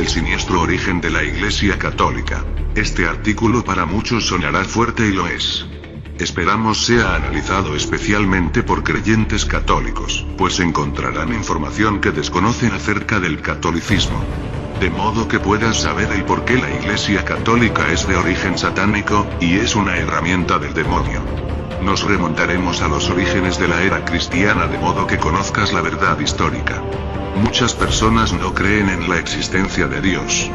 El siniestro origen de la Iglesia Católica. Este artículo para muchos sonará fuerte y lo es. Esperamos sea analizado especialmente por creyentes católicos, pues encontrarán información que desconocen acerca del catolicismo. De modo que puedas saber el por qué la Iglesia Católica es de origen satánico, y es una herramienta del demonio. Nos remontaremos a los orígenes de la era cristiana de modo que conozcas la verdad histórica. Muchas personas no creen en la existencia de Dios.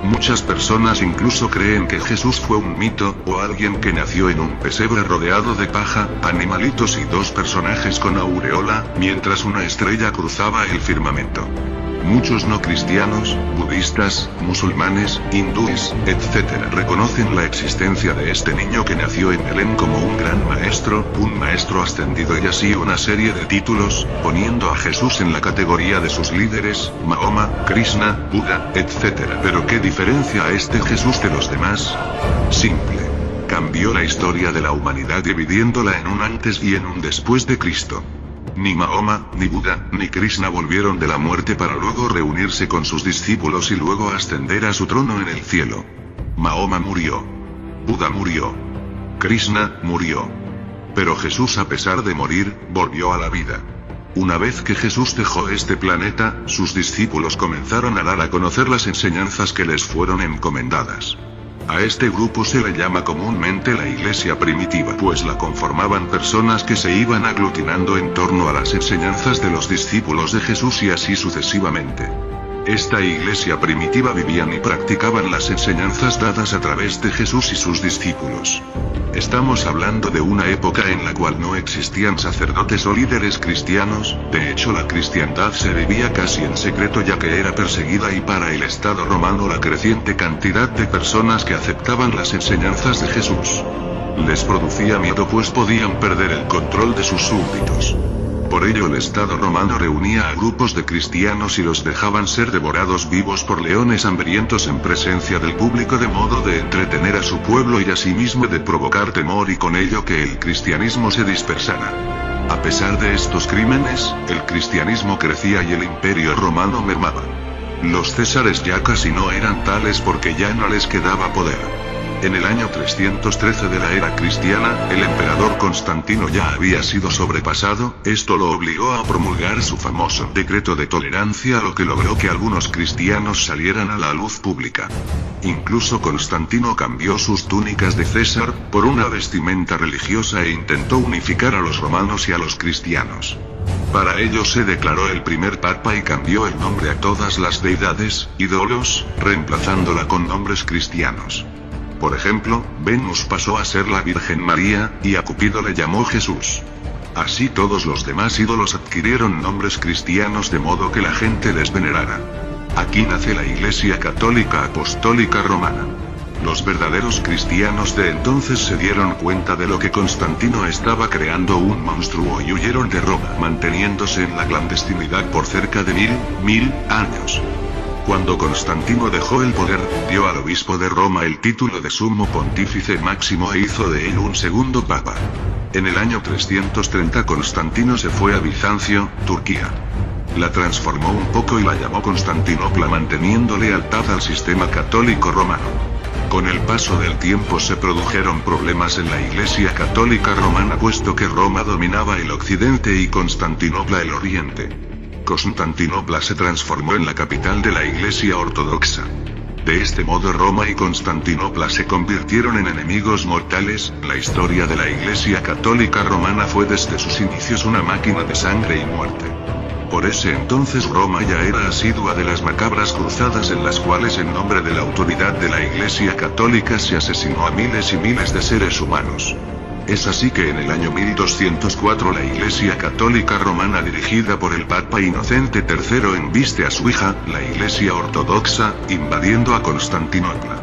Muchas personas incluso creen que Jesús fue un mito, o alguien que nació en un pesebre rodeado de paja, animalitos y dos personajes con aureola, mientras una estrella cruzaba el firmamento. Muchos no cristianos, budistas, musulmanes, hindúes, etc. reconocen la existencia de este niño que nació en Belén como un gran maestro, un maestro ascendido y así una serie de títulos, poniendo a Jesús en la categoría de sus líderes, Mahoma, Krishna, Buda, etc. Pero ¿qué diferencia a este Jesús de los demás? Simple. Cambió la historia de la humanidad dividiéndola en un antes y en un después de Cristo. Ni Mahoma, ni Buda, ni Krishna volvieron de la muerte para luego reunirse con sus discípulos y luego ascender a su trono en el cielo. Mahoma murió. Buda murió. Krishna murió. Pero Jesús, a pesar de morir, volvió a la vida. Una vez que Jesús dejó este planeta, sus discípulos comenzaron a dar a conocer las enseñanzas que les fueron encomendadas. A este grupo se le llama comúnmente la iglesia primitiva, pues la conformaban personas que se iban aglutinando en torno a las enseñanzas de los discípulos de Jesús y así sucesivamente. Esta iglesia primitiva vivían y practicaban las enseñanzas dadas a través de Jesús y sus discípulos. Estamos hablando de una época en la cual no existían sacerdotes o líderes cristianos, de hecho la cristiandad se vivía casi en secreto ya que era perseguida y para el Estado romano la creciente cantidad de personas que aceptaban las enseñanzas de Jesús les producía miedo pues podían perder el control de sus súbditos. Por ello el Estado romano reunía a grupos de cristianos y los dejaban ser devorados vivos por leones hambrientos en presencia del público de modo de entretener a su pueblo y asimismo de provocar temor y con ello que el cristianismo se dispersara. A pesar de estos crímenes, el cristianismo crecía y el imperio romano mermaba. Los césares ya casi no eran tales porque ya no les quedaba poder. En el año 313 de la era cristiana, el emperador Constantino ya había sido sobrepasado, esto lo obligó a promulgar su famoso decreto de tolerancia, lo que logró que algunos cristianos salieran a la luz pública. Incluso Constantino cambió sus túnicas de César, por una vestimenta religiosa e intentó unificar a los romanos y a los cristianos. Para ello se declaró el primer papa y cambió el nombre a todas las deidades, ídolos, reemplazándola con nombres cristianos. Por ejemplo, Venus pasó a ser la Virgen María, y a Cupido le llamó Jesús. Así todos los demás ídolos adquirieron nombres cristianos de modo que la gente les venerara. Aquí nace la Iglesia Católica Apostólica Romana. Los verdaderos cristianos de entonces se dieron cuenta de lo que Constantino estaba creando un monstruo y huyeron de Roma, manteniéndose en la clandestinidad por cerca de mil años. Cuando Constantino dejó el poder, dio al obispo de Roma el título de sumo pontífice máximo e hizo de él un segundo papa. En el año 330 Constantino se fue a Bizancio, Turquía. La transformó un poco y la llamó Constantinopla manteniendo lealtad al sistema católico romano. Con el paso del tiempo se produjeron problemas en la Iglesia Católica Romana puesto que Roma dominaba el occidente y Constantinopla el oriente. Constantinopla se transformó en la capital de la Iglesia Ortodoxa. De este modo Roma y Constantinopla se convirtieron en enemigos mortales. La historia de la Iglesia Católica Romana fue desde sus inicios una máquina de sangre y muerte. Por ese entonces Roma ya era asidua de las macabras cruzadas en las cuales en nombre de la autoridad de la Iglesia Católica se asesinó a miles y miles de seres humanos. Es así que en el año 1204 la Iglesia Católica Romana dirigida por el Papa Inocente III embiste a su hija, la Iglesia Ortodoxa, invadiendo a Constantinopla.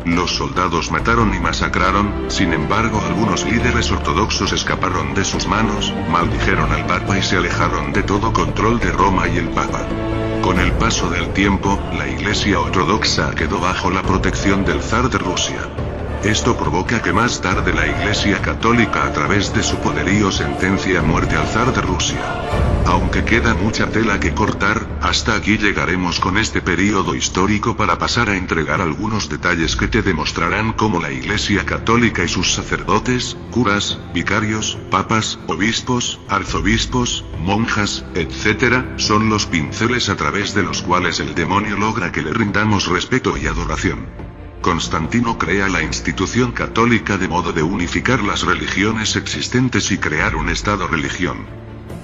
Los soldados mataron y masacraron, sin embargo algunos líderes ortodoxos escaparon de sus manos, maldijeron al Papa y se alejaron de todo control de Roma y el Papa. Con el paso del tiempo, la Iglesia Ortodoxa quedó bajo la protección del zar de Rusia. Esto provoca que más tarde la Iglesia Católica a través de su poderío sentencie a muerte al zar de Rusia. Aunque queda mucha tela que cortar, hasta aquí llegaremos con este período histórico para pasar a entregar algunos detalles que te demostrarán cómo la Iglesia Católica y sus sacerdotes, curas, vicarios, papas, obispos, arzobispos, monjas, etc., son los pinceles a través de los cuales el demonio logra que le rindamos respeto y adoración. Constantino crea la institución católica de modo de unificar las religiones existentes y crear un estado-religión.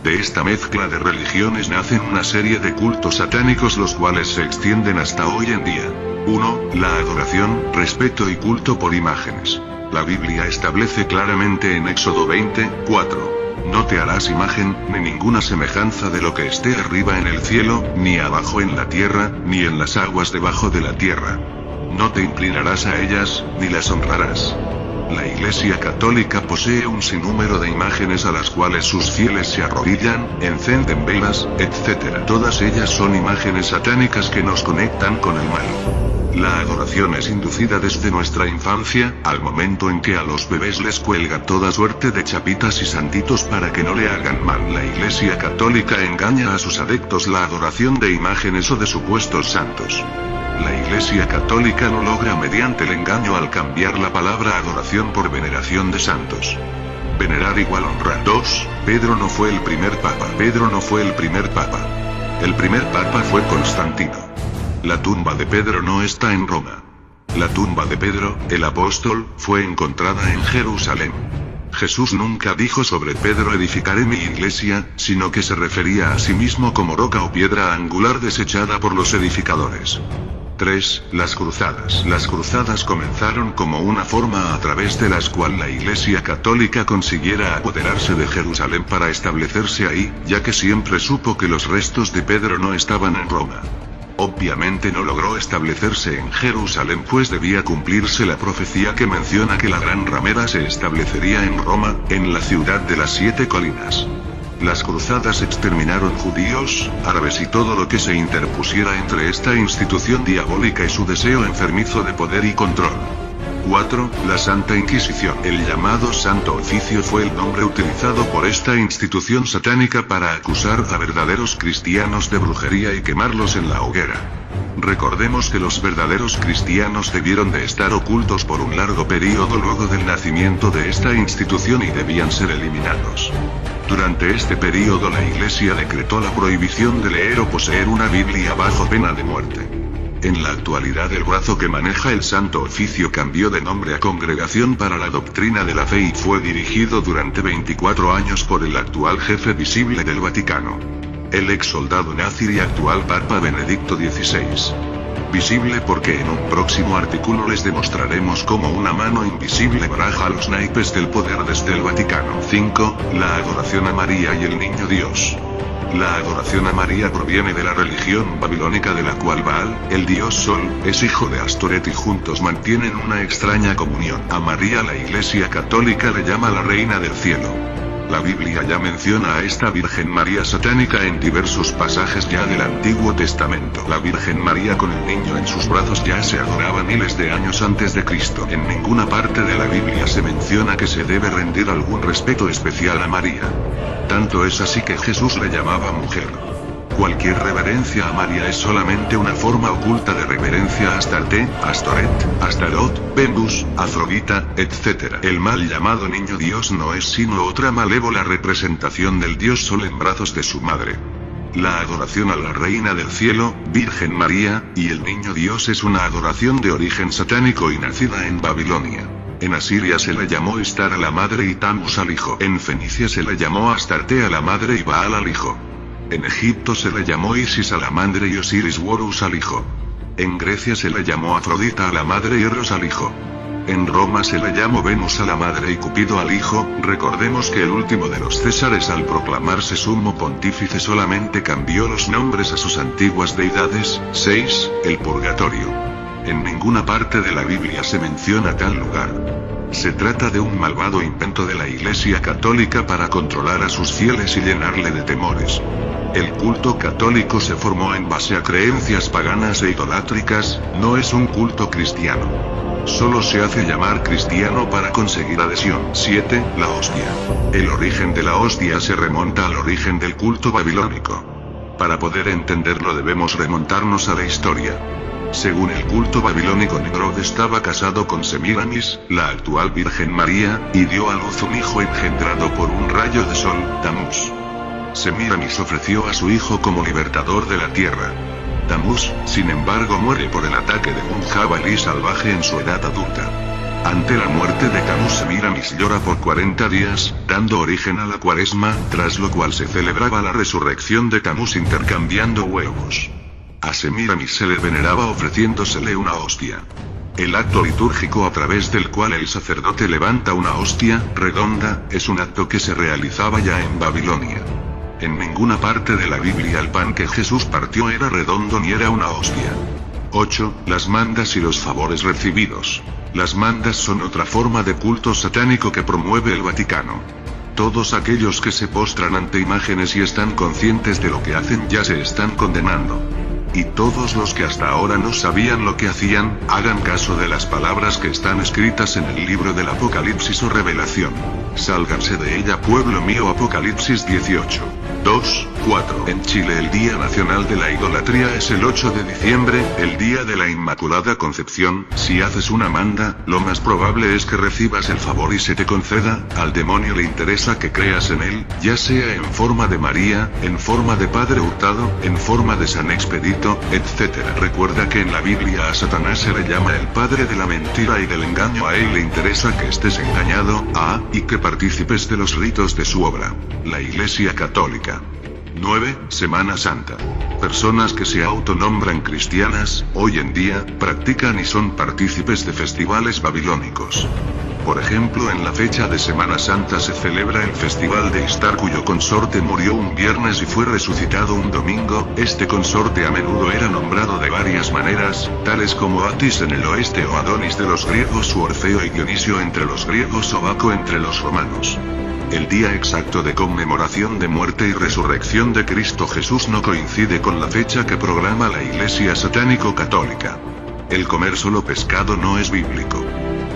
De esta mezcla de religiones nacen una serie de cultos satánicos los cuales se extienden hasta hoy en día. 1. La adoración, respeto y culto por imágenes. La Biblia establece claramente en Éxodo 20:4. No te harás imagen, ni ninguna semejanza de lo que esté arriba en el cielo, ni abajo en la tierra, ni en las aguas debajo de la tierra. No te inclinarás a ellas, ni las honrarás. La Iglesia Católica posee un sinnúmero de imágenes a las cuales sus fieles se arrodillan, encienden velas, etc. Todas ellas son imágenes satánicas que nos conectan con el mal. La adoración es inducida desde nuestra infancia, al momento en que a los bebés les cuelga toda suerte de chapitas y santitos para que no le hagan mal. La Iglesia Católica engaña a sus adeptos la adoración de imágenes o de supuestos santos. La Iglesia Católica lo logra mediante el engaño al cambiar la palabra adoración por veneración de santos. Venerar igual honrar. 2. Pedro no fue el primer papa. Pedro no fue el primer papa. El primer papa fue Constantino. La tumba de Pedro no está en Roma. La tumba de Pedro, el apóstol, fue encontrada en Jerusalén. Jesús nunca dijo sobre Pedro edificaré mi iglesia, sino que se refería a sí mismo como roca o piedra angular desechada por los edificadores. 3. Las cruzadas. Las cruzadas comenzaron como una forma a través de la cual la Iglesia Católica consiguiera apoderarse de Jerusalén para establecerse ahí, ya que siempre supo que los restos de Pedro no estaban en Roma. Obviamente no logró establecerse en Jerusalén pues debía cumplirse la profecía que menciona que la gran ramera se establecería en Roma, en la ciudad de las 7 colinas. Las cruzadas exterminaron judíos, árabes y todo lo que se interpusiera entre esta institución diabólica y su deseo enfermizo de poder y control. 4. La Santa Inquisición. El llamado Santo Oficio fue el nombre utilizado por esta institución satánica para acusar a verdaderos cristianos de brujería y quemarlos en la hoguera. Recordemos que los verdaderos cristianos debieron de estar ocultos por un largo periodo luego del nacimiento de esta institución y debían ser eliminados. Durante este periodo la Iglesia decretó la prohibición de leer o poseer una Biblia bajo pena de muerte. En la actualidad el brazo que maneja el Santo Oficio cambió de nombre a Congregación para la Doctrina de la Fe y fue dirigido durante 24 años por el actual jefe visible del Vaticano. El ex soldado nazi y actual Papa Benedicto XVI. Visible porque en un próximo artículo les demostraremos cómo una mano invisible baraja los naipes del poder desde el Vaticano. 5. La adoración a María y el Niño Dios. La adoración a María proviene de la religión babilónica de la cual Baal, el dios Sol, es hijo de Astoret y juntos mantienen una extraña comunión. A María la Iglesia Católica le llama la Reina del Cielo. La Biblia ya menciona a esta Virgen María satánica en diversos pasajes ya del Antiguo Testamento. La Virgen María con el niño en sus brazos ya se adoraba miles de años antes de Cristo. En ninguna parte de la Biblia se menciona que se debe rendir algún respeto especial a María. Tanto es así que Jesús le llamaba mujer. Cualquier reverencia a María es solamente una forma oculta de reverencia a Astarte, Astoret, Astarot, Venus, Afrodita, etc. El mal llamado Niño Dios no es sino otra malévola representación del dios Sol en brazos de su madre. La adoración a la Reina del Cielo, Virgen María, y el Niño Dios es una adoración de origen satánico y nacida en Babilonia. En Asiria se le llamó Estar a la madre y Tamus al hijo. En Fenicia se le llamó Astarte a la madre y Baal al hijo. En Egipto se le llamó Isis a la madre y Osiris Horus al hijo. En Grecia se le llamó Afrodita a la madre y Eros al hijo. En Roma se le llamó Venus a la madre y Cupido al hijo. Recordemos que el último de los Césares al proclamarse sumo pontífice solamente cambió los nombres a sus antiguas deidades. 6. El purgatorio. En ninguna parte de la Biblia se menciona tal lugar. Se trata de un malvado invento de la Iglesia Católica para controlar a sus fieles y llenarle de temores. El culto católico se formó en base a creencias paganas e idolátricas, no es un culto cristiano. Solo se hace llamar cristiano para conseguir adhesión. 7. La hostia. El origen de la hostia se remonta al origen del culto babilónico. Para poder entenderlo debemos remontarnos a la historia. Según el culto babilónico, Nimrod estaba casado con Semíramis, la actual Virgen María, y dio a luz un hijo engendrado por un rayo de sol, Tamuz. Semíramis ofreció a su hijo como libertador de la tierra. Tamuz, sin embargo, muere por el ataque de un jabalí salvaje en su edad adulta. Ante la muerte de Tamuz, Semíramis llora por 40 días, dando origen a la Cuaresma, tras lo cual se celebraba la resurrección de Tamuz intercambiando huevos. A Semíramis se le veneraba ofreciéndosele una hostia. El acto litúrgico a través del cual el sacerdote levanta una hostia redonda, es un acto que se realizaba ya en Babilonia. En ninguna parte de la Biblia el pan que Jesús partió era redondo ni era una hostia. 8. Las mandas y los favores recibidos. Las mandas son otra forma de culto satánico que promueve el Vaticano. Todos aquellos que se postran ante imágenes y están conscientes de lo que hacen ya se están condenando. Y todos los que hasta ahora no sabían lo que hacían, hagan caso de las palabras que están escritas en el libro del Apocalipsis o Revelación. Sálganse de ella, pueblo mío. Apocalipsis 18. 2, 4. En Chile el Día Nacional de la Idolatría es el 8 de diciembre, el Día de la Inmaculada Concepción. Si haces una manda, lo más probable es que recibas el favor y se te conceda. Al demonio le interesa que creas en él, ya sea en forma de María, en forma de Padre Hurtado, en forma de San Expedito, etc. Recuerda que en la Biblia a Satanás se le llama el padre de la mentira y del engaño. A él le interesa que estés engañado, y que partícipes de los ritos de su obra. La Iglesia Católica. 9. Semana Santa. Personas que se autonombran cristianas, hoy en día, practican y son partícipes de festivales babilónicos. Por ejemplo, en la fecha de Semana Santa se celebra el Festival de Istar, cuyo consorte murió un viernes y fue resucitado un domingo. Este consorte a menudo era nombrado de varias maneras, tales como Atis en el oeste o Adonis de los griegos u Orfeo y Dionisio entre los griegos o Baco entre los romanos. El día exacto de conmemoración de muerte y resurrección de Cristo Jesús no coincide con la fecha que programa la Iglesia Satánico-Católica. El comer solo pescado no es bíblico.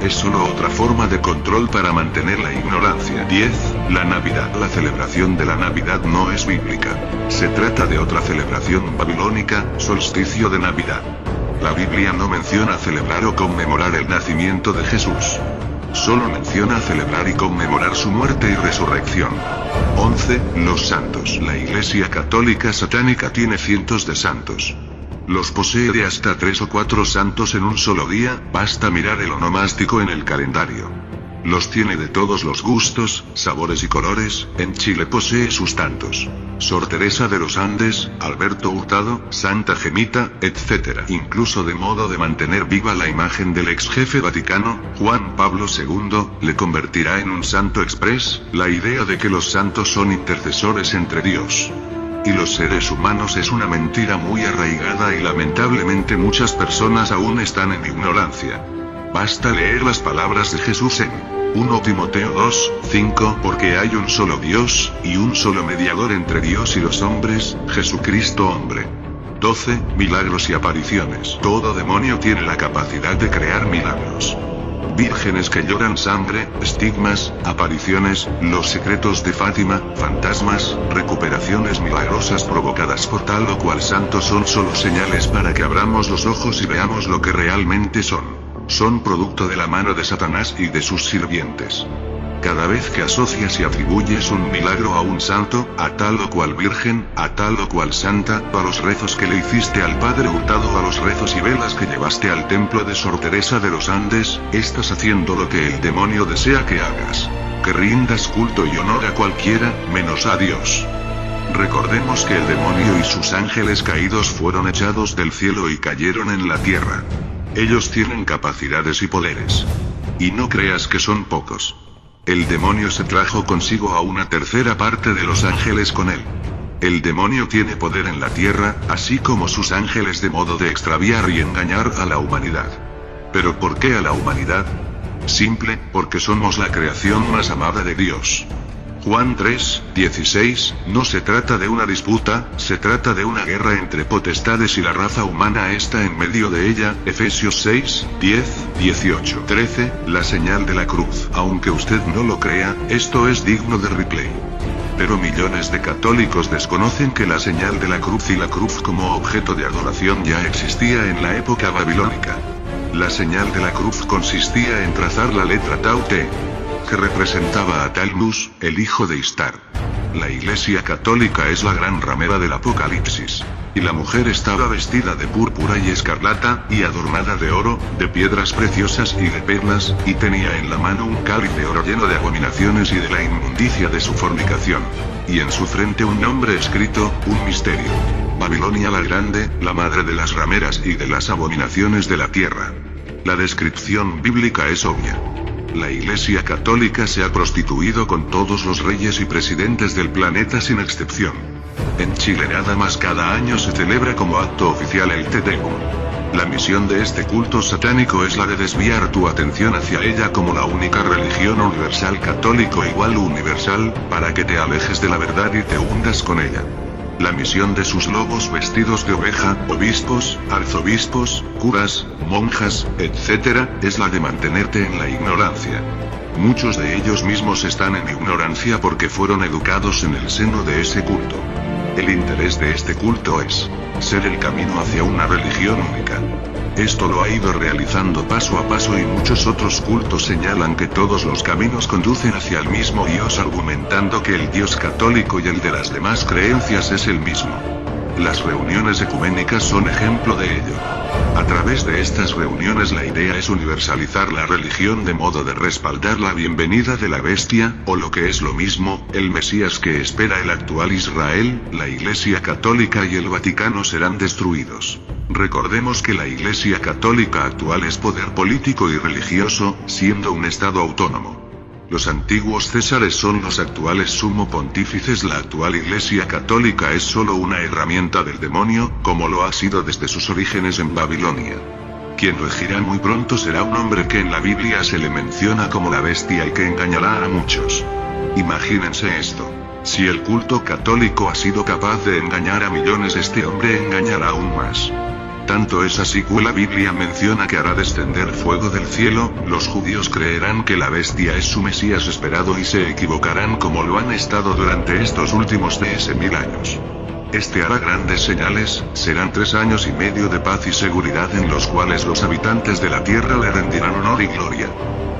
Es solo otra forma de control para mantener la ignorancia. 10. La Navidad. La celebración de la Navidad no es bíblica. Se trata de otra celebración babilónica, solsticio de Navidad. La Biblia no menciona celebrar o conmemorar el nacimiento de Jesús. Solo menciona celebrar y conmemorar su muerte y resurrección. 11. Los santos. La Iglesia Católica Satánica tiene cientos de santos. Los posee de hasta 3 o 4 santos en un solo día, basta mirar el onomástico en el calendario. Los tiene de todos los gustos, sabores y colores. En Chile posee sus tantos. Sor Teresa de los Andes, Alberto Hurtado, Santa Gemita, etc. Incluso de modo de mantener viva la imagen del ex jefe vaticano, Juan Pablo II, le convertirá en un santo express, la idea de que los santos son intercesores entre Dios y los seres humanos es una mentira muy arraigada y lamentablemente muchas personas aún están en ignorancia. Basta leer las palabras de Jesús en 1 Timoteo 2, 5, porque hay un solo Dios, y un solo mediador entre Dios y los hombres, Jesucristo hombre. 12. Milagros y apariciones. Todo demonio tiene la capacidad de crear milagros. Vírgenes que lloran sangre, estigmas, apariciones, los secretos de Fátima, fantasmas, recuperaciones milagrosas provocadas por tal o cual santo son solo señales para que abramos los ojos y veamos lo que realmente son. Son producto de la mano de Satanás y de sus sirvientes. Cada vez que asocias y atribuyes un milagro a un santo, a tal o cual virgen, a tal o cual santa, a los rezos que le hiciste al Padre Hurtado, a los rezos y velas que llevaste al templo de Sor Teresa de los Andes, estás haciendo lo que el demonio desea que hagas. Que rindas culto y honor a cualquiera, menos a Dios. Recordemos que el demonio y sus ángeles caídos fueron echados del cielo y cayeron en la tierra. Ellos tienen capacidades y poderes. Y no creas que son pocos. El demonio se trajo consigo a una tercera parte de los ángeles con él. El demonio tiene poder en la tierra, así como sus ángeles, de modo de extraviar y engañar a la humanidad. ¿Pero por qué a la humanidad? Simple, porque somos la creación más amada de Dios. Juan 3, 16, no se trata de una disputa, se trata de una guerra entre potestades y la raza humana está en medio de ella. Efesios 6, 10, 18, 13, la señal de la cruz. Aunque usted no lo crea, esto es digno de replay. Pero millones de católicos desconocen que la señal de la cruz y la cruz como objeto de adoración ya existía en la época babilónica. La señal de la cruz consistía en trazar la letra Tau Te, que representaba a Talmus, el hijo de Istar. La Iglesia Católica es la gran ramera del Apocalipsis. Y la mujer estaba vestida de púrpura y escarlata, y adornada de oro, de piedras preciosas y de perlas, y tenía en la mano un cáliz de oro lleno de abominaciones y de la inmundicia de su fornicación. Y en su frente un nombre escrito, un misterio. Babilonia la Grande, la madre de las rameras y de las abominaciones de la tierra. La descripción bíblica es obvia. La Iglesia Católica se ha prostituido con todos los reyes y presidentes del planeta sin excepción. En Chile nada más cada año se celebra como acto oficial el Te Deum. La misión de este culto satánico es la de desviar tu atención hacia ella como la única religión universal católico igual universal, para que te alejes de la verdad y te hundas con ella. La misión de sus lobos vestidos de oveja, obispos, arzobispos, curas, monjas, etc., es la de mantenerte en la ignorancia. Muchos de ellos mismos están en ignorancia porque fueron educados en el seno de ese culto. El interés de este culto es ser el camino hacia una religión única. Esto lo ha ido realizando paso a paso y muchos otros cultos señalan que todos los caminos conducen hacia el mismo Dios argumentando que el Dios católico y el de las demás creencias es el mismo. Las reuniones ecuménicas son ejemplo de ello. A través de estas reuniones la idea es universalizar la religión de modo de respaldar la bienvenida de la bestia, o lo que es lo mismo, el Mesías que espera el actual Israel, la Iglesia Católica y el Vaticano serán destruidos. Recordemos que la Iglesia Católica actual es poder político y religioso, siendo un estado autónomo. Los antiguos césares son los actuales sumo pontífices. La actual Iglesia Católica es solo una herramienta del demonio, como lo ha sido desde sus orígenes en Babilonia. Quien regirá muy pronto será un hombre que en la Biblia se le menciona como la bestia y que engañará a muchos. Imagínense esto. Si el culto católico ha sido capaz de engañar a millones, este hombre engañará aún más. Tanto es así que la Biblia menciona que hará descender fuego del cielo. Los judíos creerán que la bestia es su Mesías esperado y se equivocarán como lo han estado durante estos últimos 10.000 años. Este hará grandes señales, serán 3 años y medio de paz y seguridad en los cuales los habitantes de la tierra le rendirán honor y gloria.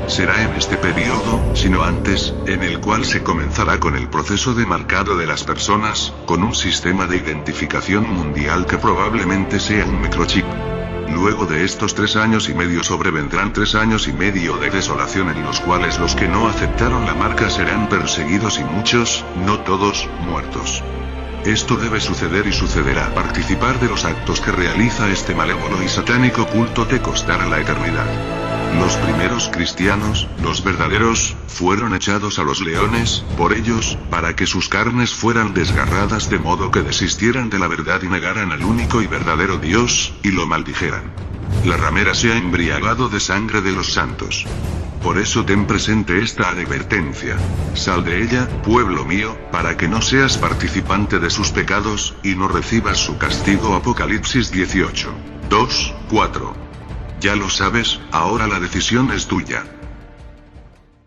Será en este periodo, sino antes, en el cual se comenzará con el proceso de marcado de las personas, con un sistema de identificación mundial que probablemente sea un microchip. Luego de estos 3 años y medio sobrevendrán 3 años y medio de desolación en los cuales los que no aceptaron la marca serán perseguidos y muchos, no todos, muertos. Esto debe suceder y sucederá. Participar de los actos que realiza este malévolo y satánico culto te costará la eternidad. Los primeros cristianos, los verdaderos, fueron echados a los leones, por ellos, para que sus carnes fueran desgarradas de modo que desistieran de la verdad y negaran al único y verdadero Dios, y lo maldijeran. La ramera se ha embriagado de sangre de los santos. Por eso ten presente esta advertencia. Sal de ella, pueblo mío, para que no seas participante de sus pecados, y no recibas su castigo. Apocalipsis 18. 2, 4. Ya lo sabes, ahora la decisión es tuya.